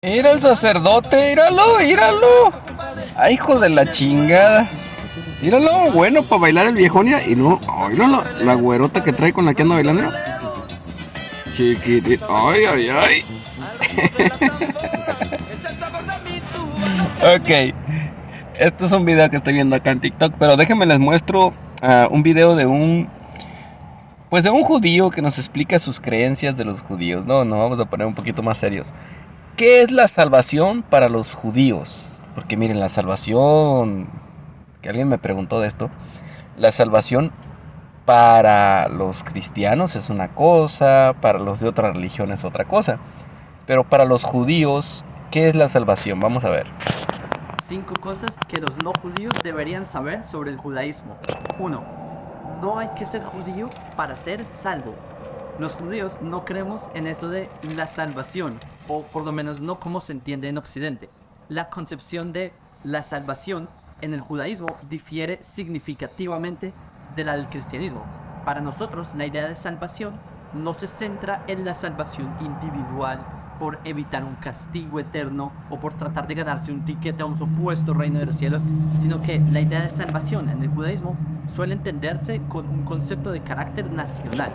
Mira el sacerdote, míralo, míralo. Ay, hijo de la chingada. Míralo, bueno, para bailar el viejón, mira. Y no, ay, míralo, la güerota que trae con la que anda bailando, mira. Chiquitita, ay, ay, ay. Ok, esto es un video que estoy viendo acá en TikTok, pero déjenme les muestro un video de pues de un judío que nos explica sus creencias de los judíos. No, vamos a poner un poquito más serios. ¿Qué es la salvación para los judíos? Porque miren, la salvación, que alguien me preguntó de esto, la salvación para los cristianos es una cosa, para los de otra religión es otra cosa. Pero para los judíos, ¿qué es la salvación? Vamos a ver. 5 cosas que los no judíos deberían saber sobre el judaísmo. 1. No hay que ser judío para ser salvo. Los judíos no creemos en eso de la salvación, o por lo menos no como se entiende en Occidente. La concepción de la salvación en el judaísmo difiere significativamente de la del cristianismo. Para nosotros, la idea de salvación no se centra en la salvación individual por evitar un castigo eterno o por tratar de ganarse un ticket a un supuesto reino de los cielos, sino que la idea de salvación en el judaísmo suele entenderse con un concepto de carácter nacional.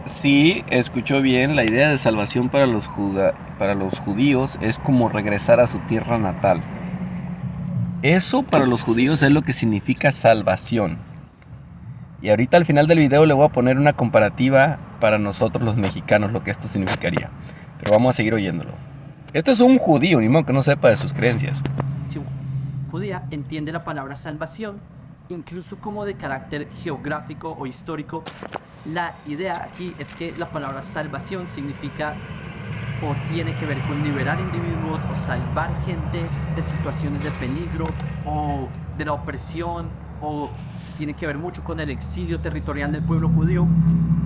Sí, escuchó bien, la idea de salvación para los judíos es como regresar a su tierra natal. Eso para los judíos es lo que significa salvación. Y ahorita al final del video le voy a poner una comparativa para nosotros los mexicanos, lo que esto significaría. Pero vamos a seguir oyéndolo. Esto es un judío, ni modo que no sepa de sus creencias. Si un judía entiende la palabra salvación, incluso como de carácter geográfico o histórico, la idea aquí es que la palabra salvación significa o tiene que ver con liberar individuos o salvar gente de situaciones de peligro o de la opresión, o tiene que ver mucho con el exilio territorial del pueblo judío.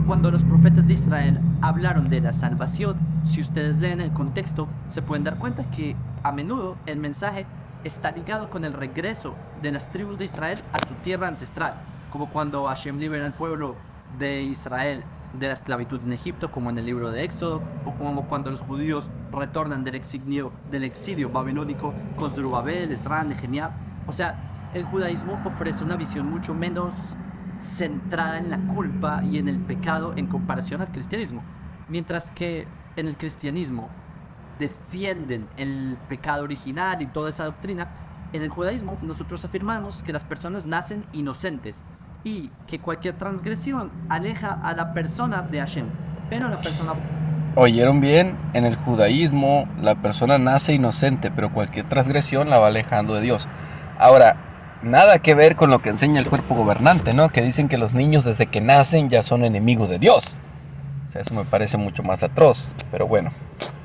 Cuando los profetas de Israel hablaron de la salvación, si ustedes leen el contexto, se pueden dar cuenta que a menudo el mensaje está ligado con el regreso de las tribus de Israel a su tierra ancestral, como cuando Hashem libera al pueblo de Israel de la esclavitud en Egipto, como en el libro de Éxodo, o como cuando los judíos retornan del exilio babilónico con Zorobabel, Esdras, Nehemías. O sea, el judaísmo ofrece una visión mucho menos centrada en la culpa y en el pecado en comparación al cristianismo, mientras que en el cristianismo defienden el pecado original y toda esa doctrina. En el judaísmo nosotros afirmamos que las personas nacen inocentes y que cualquier transgresión aleja a la persona de Hashem, pero la persona... ¿Oyeron bien? En el judaísmo la persona nace inocente, pero cualquier transgresión la va alejando de Dios. Ahora, nada que ver con lo que enseña el cuerpo gobernante, ¿no? Que dicen que los niños desde que nacen ya son enemigos de Dios. O sea, eso me parece mucho más atroz, pero bueno,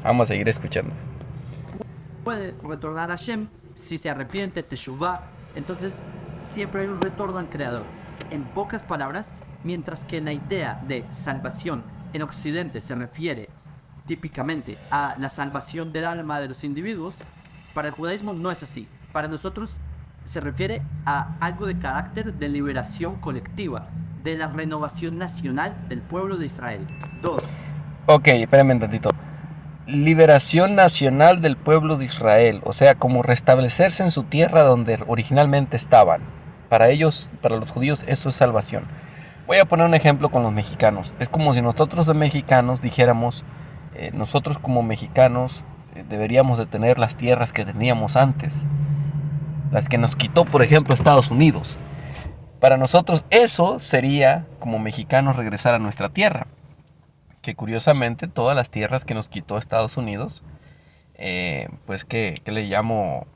vamos a seguir escuchando. puede retornar a Hashem si se arrepiente, teshuvah. Entonces siempre hay un retorno al Creador. En pocas palabras, mientras que la idea de salvación en Occidente se refiere típicamente a la salvación del alma de los individuos, para el judaísmo no es así. Para nosotros se refiere a algo de carácter de liberación colectiva, de la renovación nacional del pueblo de Israel. 2. Ok, espérenme un tantito. Liberación nacional del pueblo de Israel, o sea, como restablecerse en su tierra donde originalmente estaban. Para ellos, para los judíos, eso es salvación. Voy a poner un ejemplo con los mexicanos. Es como si nosotros los mexicanos dijéramos, nosotros como mexicanos deberíamos de tener las tierras que teníamos antes. Las que nos quitó, por ejemplo, Estados Unidos. Para nosotros eso sería, como mexicanos, regresar a nuestra tierra. Que curiosamente todas las tierras que nos quitó Estados Unidos, pues que le llamo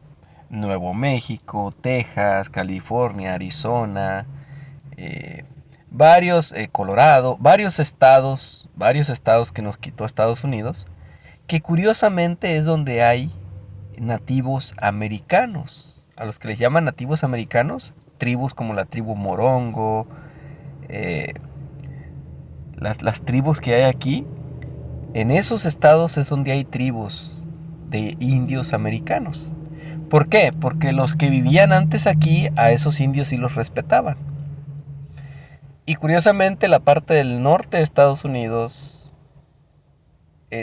Nuevo México, Texas, California, Arizona, Colorado, varios estados que nos quitó Estados Unidos, que curiosamente es donde hay nativos americanos, a los que les llaman nativos americanos, tribus como la tribu Morongo, las tribus que hay aquí. En esos estados es donde hay tribus de indios americanos. ¿Por qué? Porque los que vivían antes aquí, a esos indios sí los respetaban. Y curiosamente la parte del norte de Estados Unidos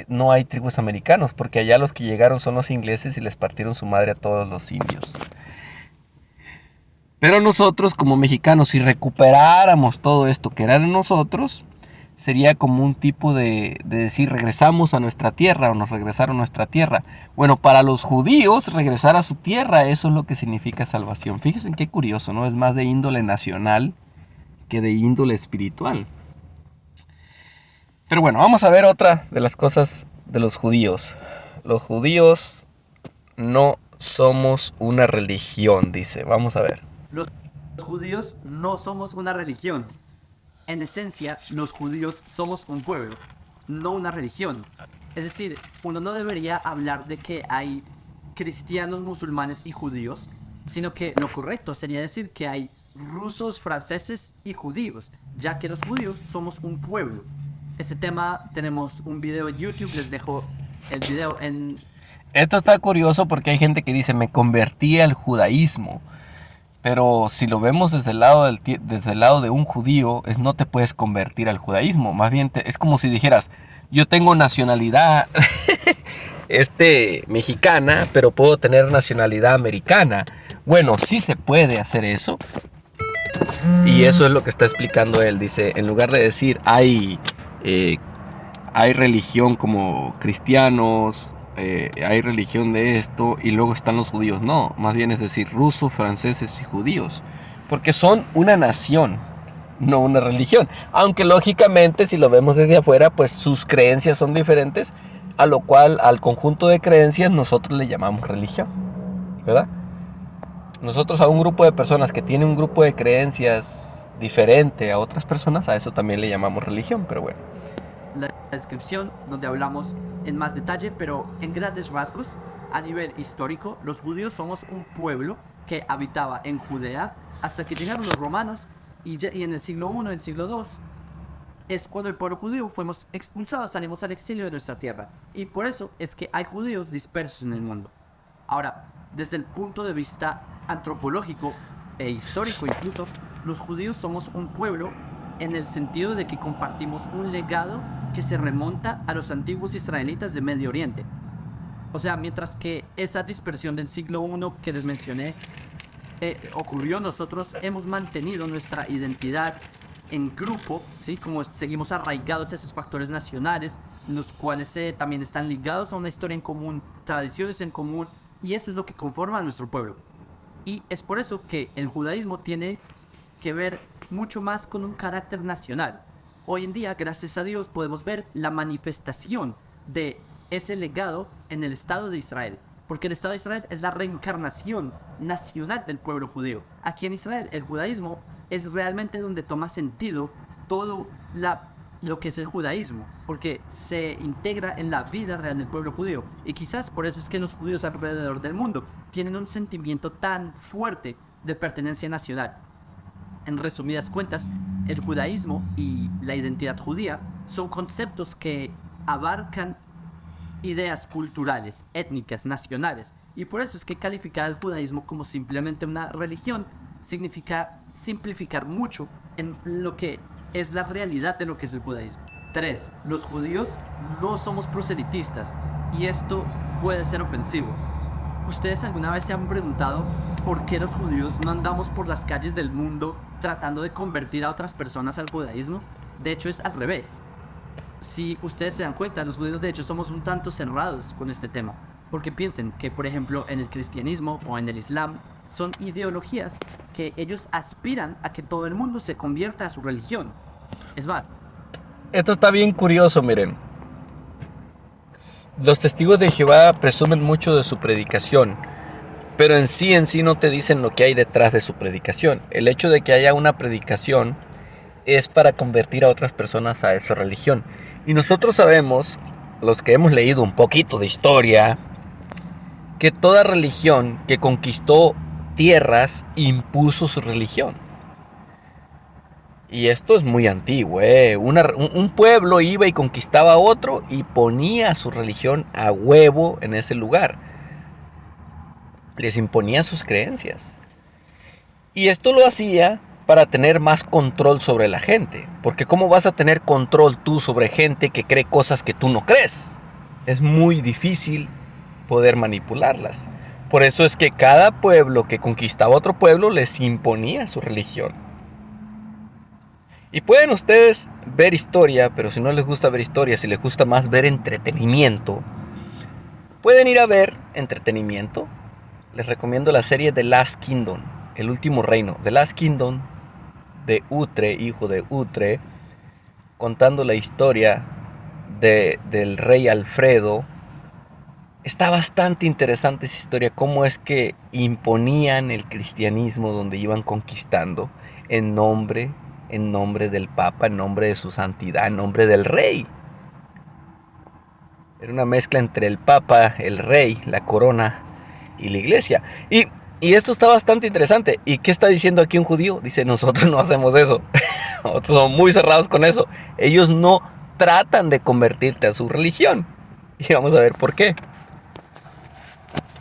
no hay tribus americanos, porque allá los que llegaron son los ingleses y les partieron su madre a todos los indios. Pero nosotros como mexicanos, si recuperáramos todo esto que era de nosotros, sería como un tipo de decir regresamos a nuestra tierra o nos regresaron a nuestra tierra. Bueno, para los judíos regresar a su tierra, eso es lo que significa salvación. Fíjense qué curioso, ¿no? Es más de índole nacional que de índole espiritual. Pero bueno, vamos a ver otra de las cosas de los judíos. Los judíos no somos una religión, dice. Vamos a ver. Los judíos no somos una religión. En esencia, los judíos somos un pueblo, no una religión. Es decir, uno no debería hablar de que hay cristianos, musulmanes y judíos, sino que lo correcto sería decir que hay rusos, franceses y judíos, ya que los judíos somos un pueblo. Este tema tenemos un video en YouTube, les dejo el video en... Esto está curioso porque hay gente que dice me convertí al judaísmo. Pero si lo vemos desde el lado de un judío, no te puedes convertir al judaísmo. Más bien es como si dijeras, yo tengo nacionalidad mexicana, pero puedo tener nacionalidad americana. Bueno, sí se puede hacer eso. Y eso es lo que está explicando él. Dice, en lugar de decir hay religión como cristianos, hay religión de esto y luego están los judíos. No, más bien es decir rusos, franceses y judíos, porque son una nación, no una religión. Aunque lógicamente si lo vemos desde afuera, pues sus creencias son diferentes, a lo cual al conjunto de creencias nosotros le llamamos religión, ¿verdad? Nosotros a un grupo de personas que tiene un grupo de creencias diferente a otras personas, a eso también le llamamos religión, pero bueno. La descripción donde hablamos en más detalle, pero en grandes rasgos, a nivel histórico, los judíos somos un pueblo que habitaba en Judea hasta que llegaron los romanos y en el siglo I, en el siglo II, es cuando el pueblo judío fuimos expulsados, salimos al exilio de nuestra tierra. Y por eso es que hay judíos dispersos en el mundo. Ahora, desde el punto de vista antropológico e histórico incluso, los judíos somos un pueblo en el sentido de que compartimos un legado que se remonta a los antiguos israelitas de Medio Oriente. O sea, mientras que esa dispersión del siglo I que les mencioné ocurrió, nosotros hemos mantenido nuestra identidad en grupo, ¿sí? Como seguimos arraigados a esos factores nacionales, los cuales también están ligados a una historia en común, tradiciones en común, y eso es lo que conforma a nuestro pueblo. Y es por eso que el judaísmo tiene que ver mucho más con un carácter nacional. Hoy en día, gracias a Dios, podemos ver la manifestación de ese legado en el Estado de Israel, porque el Estado de Israel es la reencarnación nacional del pueblo judío. Aquí en Israel, el judaísmo es realmente donde toma sentido todo lo que es el judaísmo, porque se integra en la vida real del pueblo judío. Y quizás por eso es que los judíos alrededor del mundo tienen un sentimiento tan fuerte de pertenencia nacional. En resumidas cuentas, el judaísmo y la identidad judía son conceptos que abarcan ideas culturales, étnicas, nacionales. Y por eso es que calificar al judaísmo como simplemente una religión significa simplificar mucho en lo que es la realidad de lo que es el judaísmo. 3. Los judíos no somos proselitistas y esto puede ser ofensivo. ¿Ustedes alguna vez se han preguntado por qué los judíos no andamos por las calles del mundo tratando de convertir a otras personas al judaísmo? De hecho es al revés. Si ustedes se dan cuenta, los judíos de hecho somos un tanto cerrados con este tema, porque piensen que por ejemplo en el cristianismo o en el islam son ideologías que ellos aspiran a que todo el mundo se convierta a su religión. Es más, esto está bien curioso, miren. Los testigos de Jehová presumen mucho de su predicación, pero en sí no te dicen lo que hay detrás de su predicación. El hecho de que haya una predicación es para convertir a otras personas a esa religión. Y nosotros sabemos, los que hemos leído un poquito de historia, que toda religión que conquistó tierras impuso su religión. Y esto es muy antiguo, un pueblo iba y conquistaba a otro y ponía su religión a huevo en ese lugar. Les imponía sus creencias. Y esto lo hacía para tener más control sobre la gente. Porque ¿cómo vas a tener control tú sobre gente que cree cosas que tú no crees? Es muy difícil poder manipularlas. Por eso es que cada pueblo que conquistaba otro pueblo les imponía su religión. Y pueden ustedes ver historia, pero si no les gusta ver historia, si les gusta más ver entretenimiento, pueden ir a ver entretenimiento. Les recomiendo la serie The Last Kingdom, El Último Reino. The Last Kingdom, de Utre, hijo de Utre, contando la historia del rey Alfredo. Está bastante interesante esa historia, cómo es que imponían el cristianismo donde iban conquistando en nombre del Papa, en nombre de su santidad, en nombre del rey. Era una mezcla entre el Papa, el rey, la corona y la iglesia. Y esto está bastante interesante. ¿Y qué está diciendo aquí un judío? Dice, nosotros no hacemos eso. Nosotros somos muy cerrados con eso. Ellos no tratan de convertirte a su religión. Y vamos a ver por qué.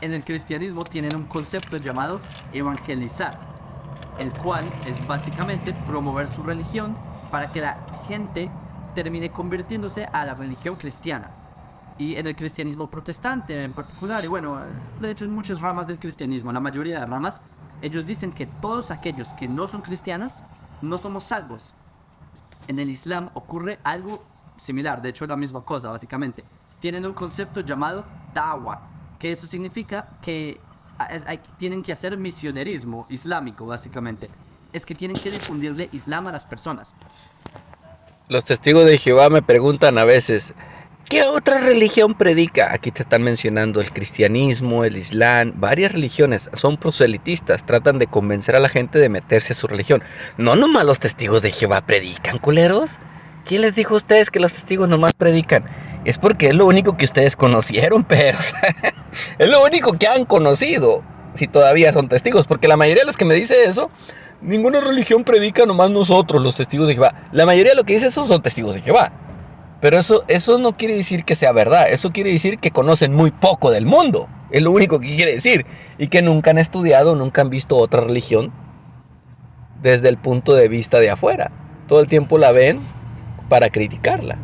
En el cristianismo tienen un concepto llamado evangelizar, el cual es básicamente promover su religión para que la gente termine convirtiéndose a la religión cristiana. Y en el cristianismo protestante en particular, y bueno, de hecho en muchas ramas del cristianismo, la mayoría de ramas, ellos dicen que todos aquellos que no son cristianos no somos salvos. En el Islam ocurre algo similar, de hecho es la misma cosa básicamente. Tienen un concepto llamado da'wah, que eso significa que tienen que hacer misionerismo islámico básicamente. Es que tienen que difundirle Islam a las personas. Los testigos de Jehová me preguntan a veces, ¿qué otra religión predica? Aquí te están mencionando el cristianismo, el islam, varias religiones. Son proselitistas, tratan de convencer a la gente de meterse a su religión. No nomás los testigos de Jehová predican, culeros. ¿Quién les dijo a ustedes que los testigos nomás predican? Es porque es lo único que ustedes conocieron, pero es lo único que han conocido, si todavía son testigos. Porque la mayoría de los que me dice eso, ninguna religión predica, nomás nosotros, los testigos de Jehová. La mayoría de lo que dice eso son testigos de Jehová. Pero eso no quiere decir que sea verdad. Eso quiere decir que conocen muy poco del mundo. Es lo único que quiere decir. Y que nunca han estudiado, nunca han visto otra religión desde el punto de vista de afuera. Todo el tiempo la ven para criticarla.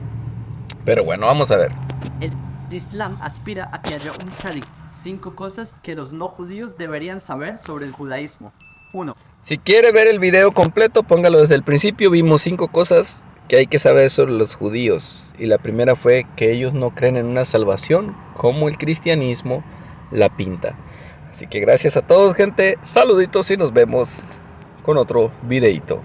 Pero bueno, vamos a ver. El Islam aspira a que haya un sharik, 5 cosas que los no judíos deberían saber sobre el judaísmo. 1. Si quiere ver el video completo, póngalo desde el principio. Vimos 5 cosas que hay que saber sobre los judíos. Y la primera fue que ellos no creen en una salvación como el cristianismo la pinta. Así que gracias a todos, gente. Saluditos y nos vemos con otro videito.